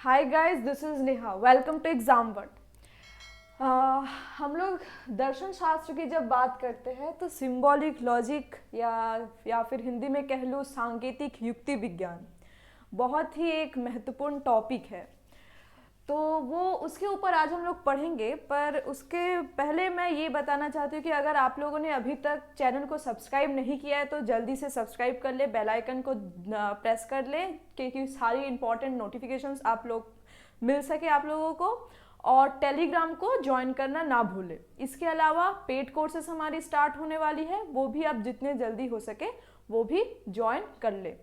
Hi guys, this is Neha. Welcome to exam word. हम लोग दर्शन शास्त्र की जब बात करते हैं तो सिंबॉलिक लॉजिक या फिर हिंदी में कह लो सांकेतिक युक्ति विज्ञान बहुत ही एक महत्वपूर्ण टॉपिक है। तो वो उसके ऊपर आज हम लोग पढ़ेंगे, पर उसके पहले मैं ये बताना चाहती हूँ कि अगर आप लोगों ने अभी तक चैनल को सब्सक्राइब नहीं किया है तो जल्दी से सब्सक्राइब कर ले, बेल आइकन को प्रेस कर ले क्योंकि सारी इंपॉर्टेंट नोटिफिकेशंस आप लोग मिल सके आप लोगों को। और टेलीग्राम को ज्वाइन करना ना भूले। इसके अलावा पेड कोर्सेस हमारी स्टार्ट होने वाली है, वो भी आप जितने जल्दी हो सके वो भी ज्वाइन कर ले।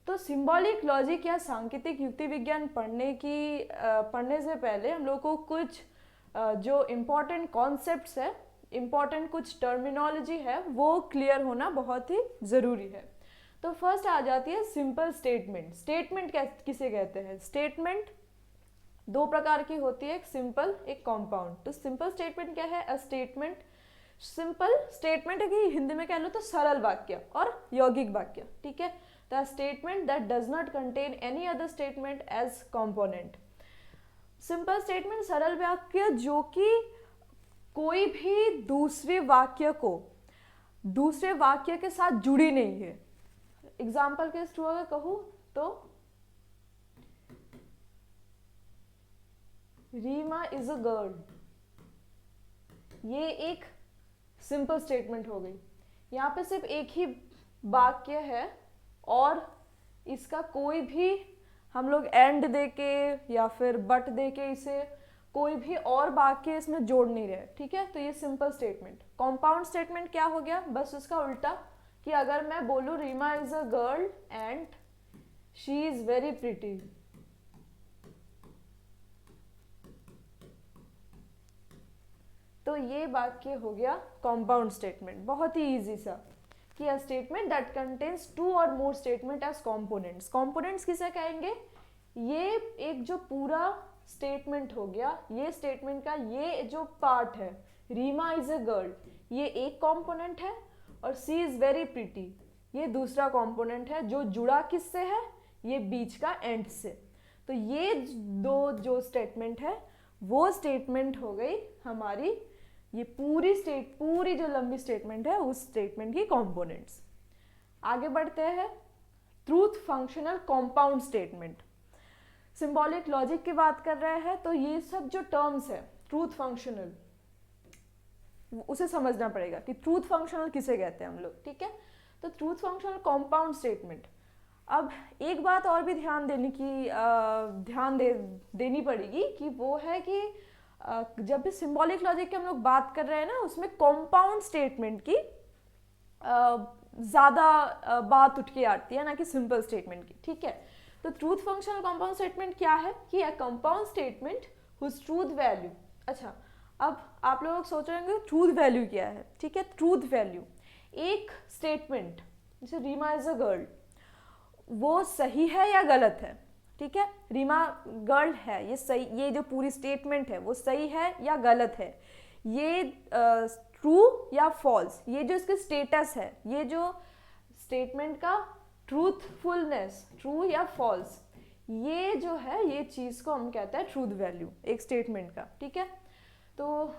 तो सिंबॉलिक लॉजिक या सांकेतिक युक्ति विज्ञान पढ़ने से पहले हम लोग को कुछ जो इम्पोर्टेंट कॉन्सेप्ट्स है, इम्पोर्टेंट कुछ टर्मिनोलॉजी है, वो क्लियर होना बहुत ही ज़रूरी है। तो फर्स्ट आ जाती है सिंपल स्टेटमेंट। स्टेटमेंट किसे कहते हैं? स्टेटमेंट दो प्रकार की होती है, एक सिंपल एक कॉम्पाउंड। तो सिंपल स्टेटमेंट क्या है? अ स्टेटमेंट, सिंपल स्टेटमेंट है कि हिंदी में कह लो तो सरल वाक्य और यौगिक वाक्य, ठीक है। The statement that does not contain any other statement as component. Simple statement सरल वाक्य जो कि कोई भी दूसरे वाक्य के साथ जुड़ी नहीं है। एग्जाम्पल के थ्रू अगर कहूँ तो रीमा इज अ गर्ल, ये एक सिंपल स्टेटमेंट हो गई। यहाँ पे सिर्फ एक ही वाक्य है और इसका कोई भी हम लोग एंड देके या फिर बट देके इसे कोई भी और वाक्य इसमें जोड़ नहीं रहे, ठीक है। तो ये सिंपल स्टेटमेंट। कॉम्पाउंड स्टेटमेंट क्या हो गया? बस उसका उल्टा, कि अगर मैं बोलूँ Reema is a girl and she is very pretty, तो ये वाक्य हो गया कॉम्पाउंड स्टेटमेंट। बहुत ही इजी सा, कि a statement that contains two और मोर स्टेटमेंट एज कॉम्पोनेंट्स। कॉम्पोनेंट्स किसे कहेंगे? ये एक जो पूरा स्टेटमेंट हो गया, ये स्टेटमेंट का ये जो पार्ट है, रीमा इज अ गर्ल, ये एक कॉम्पोनेंट है, और सी इज वेरी प्रिटी ये दूसरा कॉम्पोनेंट है, जो जुड़ा किससे है? ये बीच का एंड से। तो ये दो जो स्टेटमेंट है वो स्टेटमेंट हो गई हमारी, ये पूरी जो लंबी स्टेटमेंट है उस स्टेटमेंट की कंपोनेंट्स। आगे बढ़ते हैं। Truth functional compound statement. Symbolic logic की बात कर रहे हैं तो ये सब जो टर्म्स है ट्रूथ फंक्शनल, उसे समझना पड़ेगा कि ट्रूथ फंक्शनल किसे कहते हैं हम लोग, ठीक है। तो ट्रूथ फंक्शनल कंपाउंड स्टेटमेंट। अब एक बात और भी देनी पड़ेगी कि वो है कि जब भी सिंबॉलिक लॉजिक की हम लोग बात कर रहे हैं ना, उसमें कंपाउंड स्टेटमेंट की ज़्यादा बात उठ के आती है ना कि सिंपल स्टेटमेंट की, ठीक है। तो ट्रूथ फंक्शनल कंपाउंड स्टेटमेंट क्या है? कि a compound statement whose truth value. अच्छा, अब आप लोग सोच रहे होंगे ट्रूथ वैल्यू क्या है, ठीक है। ट्रूथ वैल्यू, एक स्टेटमेंट जैसे रीमा इज अ गर्ल, वो सही है या गलत है, ठीक है। रीमा गर्ल है, ये सही, ये जो पूरी स्टेटमेंट है वो सही है या गलत है, ये ट्रू या फॉल्स, ये जो इसके स्टेटस है, ये जो स्टेटमेंट का ट्रूथफुलनेस, ट्रू या फॉल्स, ये जो है ये चीज़ को हम कहते हैं ट्रूथ वैल्यू एक स्टेटमेंट का, ठीक है। तो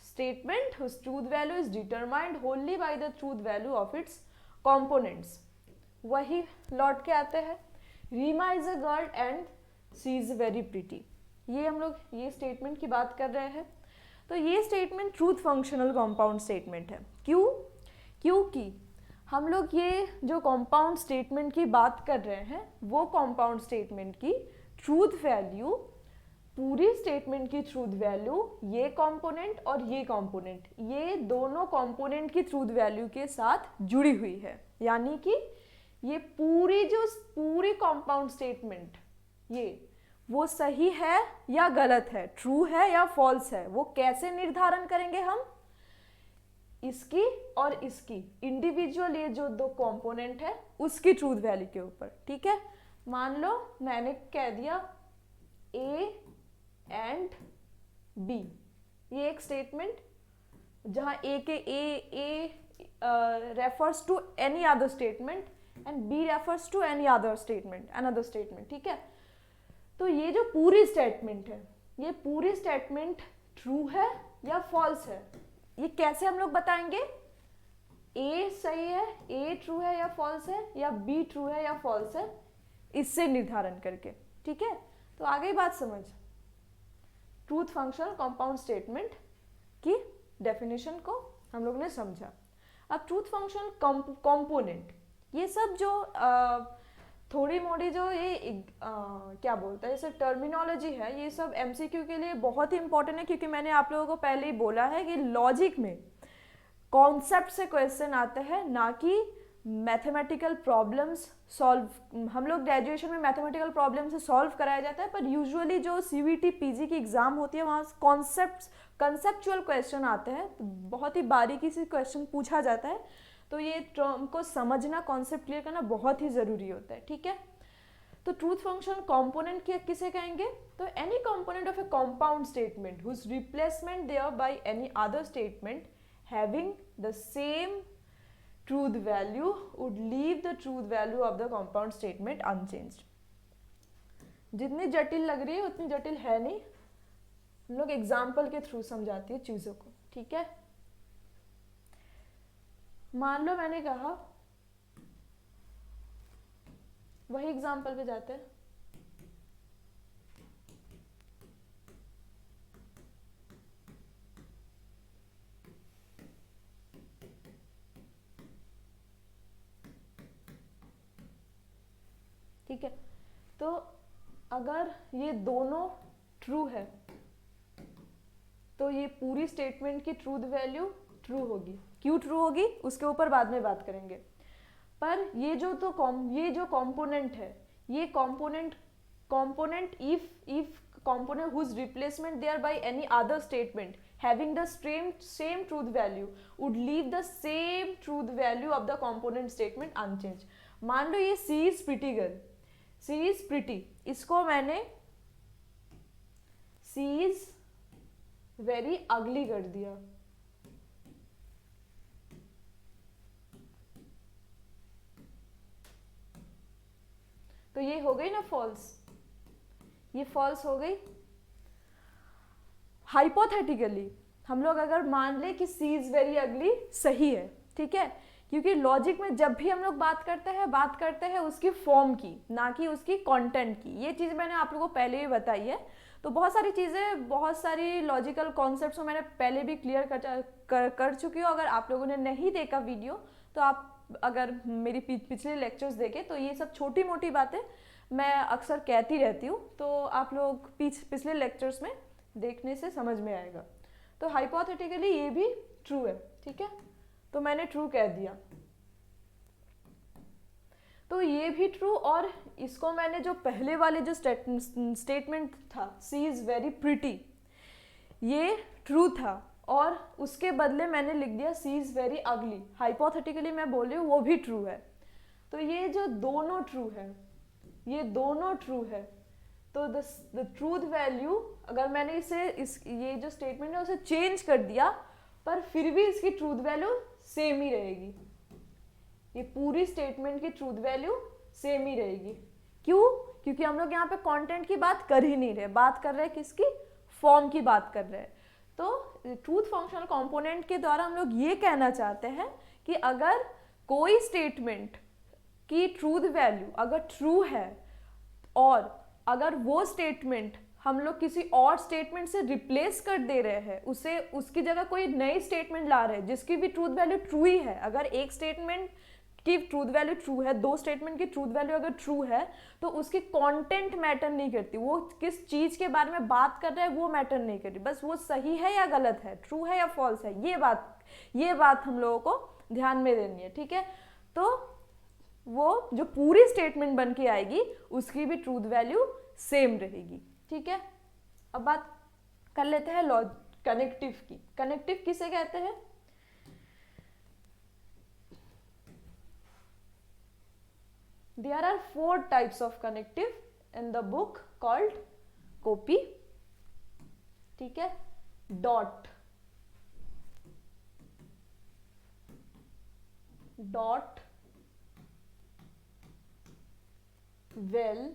statement whose truth value is determined only by the truth value of its components. वही लौट के आते हैं, Reema is a girl and she is very pretty, ये हम लोग ये स्टेटमेंट की बात कर रहे हैं। तो ये statement truth functional compound statement है। क्यों? क्योंकि हम लोग ये जो कंपाउंड स्टेटमेंट की बात कर रहे हैं वो कंपाउंड स्टेटमेंट की ट्रूथ वैल्यू, पूरी स्टेटमेंट की ट्रूथ वैल्यू, ये कंपोनेंट और ये कंपोनेंट, ये दोनों कंपोनेंट की ट्रूथ वैल्यू के साथ जुड़ी हुई है। यानी कि ये पूरी कंपाउंड स्टेटमेंट, ये वो सही है या गलत है, ट्रू है या फॉल्स है, वो कैसे निर्धारण करेंगे हम? इसकी और इसकी इंडिविजुअल, ये जो दो कंपोनेंट है उसकी ट्रूथ वैल्यू के ऊपर, ठीक है। मान लो मैंने कह दिया ए एंड बी, ये एक स्टेटमेंट जहां A refers to any other statement and B refers to any other statement, another statement, ठीक है। तो ये जो पूरी स्टेटमेंट है, ये पूरी स्टेटमेंट ट्रू है या फॉल्स है, ये कैसे हम लोग बताएंगे? ए सही है, ए ट्रू है या फॉल्स है, या बी ट्रू है या फॉल्स है, इससे निर्धारण करके। ठीक है, तो आ गई बात समझ। ट्रूथ फंक्शनल कंपाउंड स्टेटमेंट की डेफिनेशन को हम लोग ने समझा। अब ट्रूथ फंक्शनल कंपोनेंट, ये सब जो थोड़ी मोड़ी जो ये क्या बोलते हैं, जैसे टर्मिनोलॉजी है, ये सब एमसीक्यू के लिए बहुत ही इंपॉर्टेंट है, क्योंकि मैंने आप लोगों को पहले ही बोला है कि लॉजिक में कॉन्सेप्ट से क्वेश्चन आते हैं, ना कि मैथमेटिकल प्रॉब्लम्स सॉल्व। हम लोग ग्रेजुएशन में मैथमेटिकल प्रॉब्लम से सॉल्व कराया जाता है, पर यूजुअली जो सीवीटी पीजी की एग्जाम होती है वहाँ कंसेप्चुअल क्वेश्चन आते हैं, तो बहुत ही बारीकी से क्वेश्चन पूछा जाता है, तो ये टर्म को समझना, कॉन्सेप्ट क्लियर करना बहुत ही ज़रूरी होता है। ठीक है, तो ट्रूथ फंक्शन कंपोनेंट किसे कहेंगे? तो any component of a compound statement whose replacement there by any other statement having the same truth value would leave the truth value of the compound statement unchanged. जितनी जटिल लग रही है उतनी जटिल है नहीं, हम लोग एग्जाम्पल के थ्रू समझाती है चीजों को। ठीक है, मान लो मैंने कहा, वही एग्जाम्पल पे जाते हैं। ठीक है, तो अगर ये दोनों ट्रू है तो ये पूरी स्टेटमेंट की ट्रूथ वैल्यू ट्रू होगी। क्यों ट्रू होगी उसके ऊपर बाद में बात करेंगे, पर ये जो ये जो कंपोनेंट है, ये component if component whose replacement there by any other statement having the same truth value would leave the same truth value of the component statement unchanged. मान लो ये C is pretty girl, C is pretty, इसको मैंने C is very ugly कर दिया, तो ये हो गई ना फॉल्स, ये फॉल्स हो गई। हाइपोथेटिकली हम लोग अगर मान ले कि सी इज वेरी अगली सही है, ठीक है, क्योंकि लॉजिक में जब भी हम लोग बात करते हैं उसकी फॉर्म की, ना कि उसकी कंटेंट की। ये चीज़ मैंने आप लोगों को पहले ही बताई है। तो बहुत सारी चीज़ें, बहुत सारी लॉजिकल कॉन्सेप्ट्स को मैंने पहले भी क्लियर कर चुकी हूँ। अगर आप लोगों ने नहीं देखा वीडियो तो आप अगर मेरी पिछले लेक्चर्स देखें तो ये सब छोटी मोटी बातें मैं अक्सर कहती रहती हूँ, तो आप लोग पिछले लेक्चर्स में देखने से समझ में आएगा। तो हाइपोथेटिकली ये भी ट्रू है, ठीक है, तो मैंने ट्रू कह दिया, तो ये भी ट्रू। और इसको मैंने जो पहले वाले जो स्टेटमेंट था, सी इज वेरी प्रिटी, ये ट्रू था, और उसके बदले मैंने लिख दिया सी इज वेरी अगली। हाइपोथेटिकली मैं बोल रही हूँ वो भी ट्रू है, तो ये जो दोनों ट्रू है, ये दोनों ट्रू है, तो द ट्रूथ वैल्यू, अगर मैंने ये जो स्टेटमेंट है उसे चेंज कर दिया, पर फिर भी इसकी ट्रूथ वैल्यू सेम ही रहेगी। ये पूरी स्टेटमेंट की ट्रूथ वैल्यू सेम ही रहेगी। क्यों? क्योंकि हम लोग यहाँ पे कंटेंट की बात कर ही नहीं रहे, बात कर रहे हैं किसकी? फॉर्म की बात कर रहे हैं। तो ट्रूथ फंक्शनल कंपोनेंट के द्वारा हम लोग ये कहना चाहते हैं कि अगर कोई स्टेटमेंट की ट्रूथ वैल्यू अगर ट्रू है, और अगर वो स्टेटमेंट हम लोग किसी और स्टेटमेंट से रिप्लेस कर दे रहे हैं, उसे उसकी जगह कोई नई स्टेटमेंट ला रहे हैं जिसकी भी ट्रूथ वैल्यू ट्रू ही है, अगर एक स्टेटमेंट की ट्रूथ वैल्यू ट्रू है, दो स्टेटमेंट की ट्रूथ वैल्यू अगर ट्रू है, तो उसकी कंटेंट मैटर नहीं करती, वो किस चीज़ के बारे में बात कर रहे हैं वो मैटर नहीं करती, बस वो सही है या गलत है, ट्रू है या फॉल्स है, ये बात हम लोगों को ध्यान में देनी है। ठीक है, तो वो जो पूरी स्टेटमेंट बन के आएगी उसकी भी ट्रूथ वैल्यू सेम रहेगी। ठीक है, अब बात कर लेते हैं कनेक्टिव की। कनेक्टिव किसे कहते हैं? There are 4 types of connective in the book called copy, ठीक है, dot, well,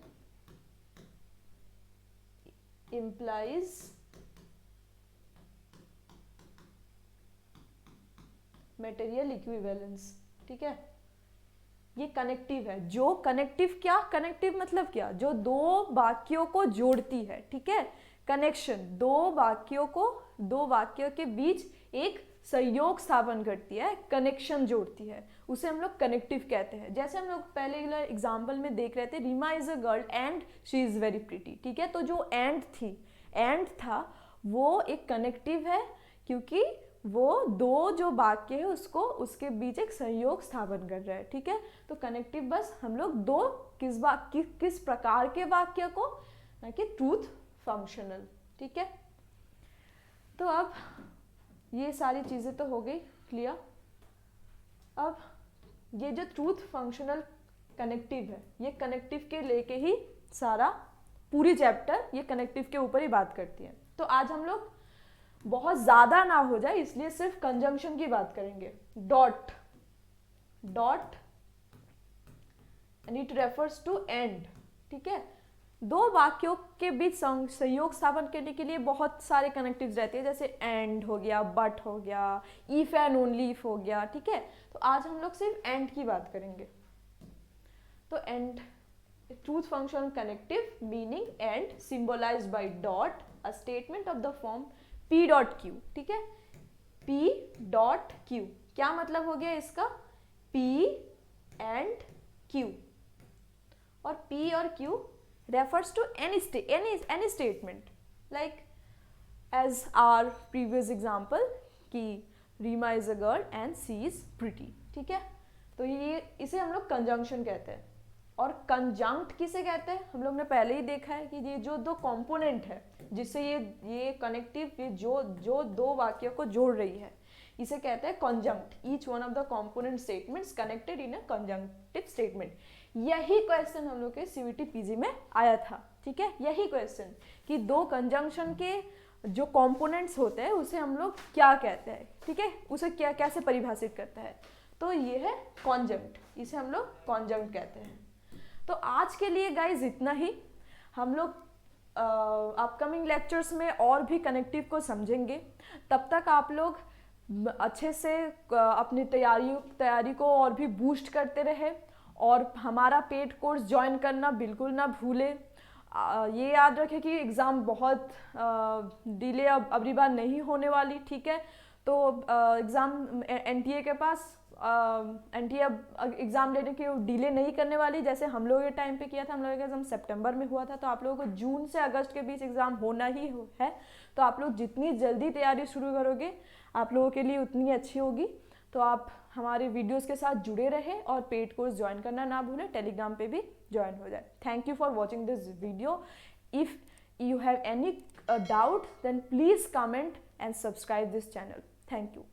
implies material equivalence। ठीक है, ये कनेक्टिव है। जो कनेक्टिव, क्या कनेक्टिव मतलब क्या, जो दो वाक्यों को जोड़ती है। ठीक है, कनेक्शन दो वाक्यों के बीच एक सहयोग स्थापन करती है, कनेक्शन जोड़ती है, उसे हम लोग कनेक्टिव कहते हैं। जैसे हम लोग पहले एग्जाम्पल में देख रहे थे, Reema is a girl and she is very pretty. ठीक है, तो जो एंड था वो एक कनेक्टिव है, क्योंकि वो दो जो वाक्य है उसके बीच एक सहयोग स्थापन कर रहा है। ठीक है, तो कनेक्टिव बस हम लोग दो किस प्रकार के वाक्य को, ना कि ट्रूथ फंक्शनल। ठीक है, तो अब ये सारी चीज़ें तो हो गई क्लियर। अब ये जो ट्रूथ फंक्शनल कनेक्टिव है, ये कनेक्टिव के लेके ही सारा पूरी चैप्टर ये कनेक्टिव के ऊपर ही बात करती है। तो आज हम लोग बहुत ज़्यादा ना हो जाए इसलिए सिर्फ कंजंक्शन की बात करेंगे। Dot and it refers to and. ठीक है, दो वाक्यों के बीच सहयोग स्थापन करने के लिए बहुत सारे कनेक्टिव्स रहते हैं, जैसे एंड हो गया, बट हो गया, इफ एंड ओनली इफ हो गया। ठीक है, तो आज हम लोग सिर्फ एंड की बात करेंगे। तो and, truth function connective meaning and symbolized by dot, a statement of the form P dot Q. ठीक है, P डॉट क्यू क्या मतलब हो गया इसका, P एंड Q, और P और Q refers to any statement, like as our previous example कि Reema is a girl and she is pretty। ठीक है, तो ये इसे हम लोग कंजंक्शन कहते हैं। और कंजंक्ट किसे कहते हैं, हम लोग ने पहले ही देखा है कि ये जो दो कंपोनेंट है जिससे ये कनेक्टिव, ये जो दो वाक्यों को जोड़ रही है, इसे कहते हैं conjunct. Each one of the component statements connected in a conjunctive statement. यही क्वेश्चन हम लोग के सीवीटी पीजी में आया था। ठीक है, यही क्वेश्चन कि दो कंजंक्शन के जो कंपोनेंट्स होते हैं उसे हम लोग क्या कहते हैं। ठीक है, उसे क्या कैसे परिभाषित करता है, तो ये है कॉन्जंक्ट, इसे हम लोग कॉन्जंक्ट कहते हैं। तो आज के लिए गाइज इतना ही। हम लोग अपकमिंग लेक्चर्स में और भी कनेक्टिव को समझेंगे। तब तक आप लोग अच्छे से अपनी तैयारी को और भी बूस्ट करते रहे, और हमारा पेड कोर्स ज्वाइन करना बिल्कुल ना भूले। ये याद रखें कि एग्ज़ाम बहुत डिले अब बार नहीं होने वाली। ठीक है, तो एग्ज़ाम एनटीए के पास एनटीए अब एग्ज़ाम लेने की डिले नहीं करने वाली, जैसे हम लोग के टाइम पे किया था। हम लोगों का एग्ज़ाम सितंबर में हुआ था, तो आप लोगों को जून से अगस्त के बीच एग्ज़ाम होना ही है। तो आप लोग जितनी जल्दी तैयारी शुरू करोगे आप लोगों के लिए उतनी अच्छी होगी। तो आप हमारे वीडियोस के साथ जुड़े रहे और पेड कोर्स ज्वाइन करना ना भूलें, टेलीग्राम पे भी ज्वाइन हो जाए। Thank you for watching this video. If you have any doubt, then please comment and subscribe this channel. Thank you.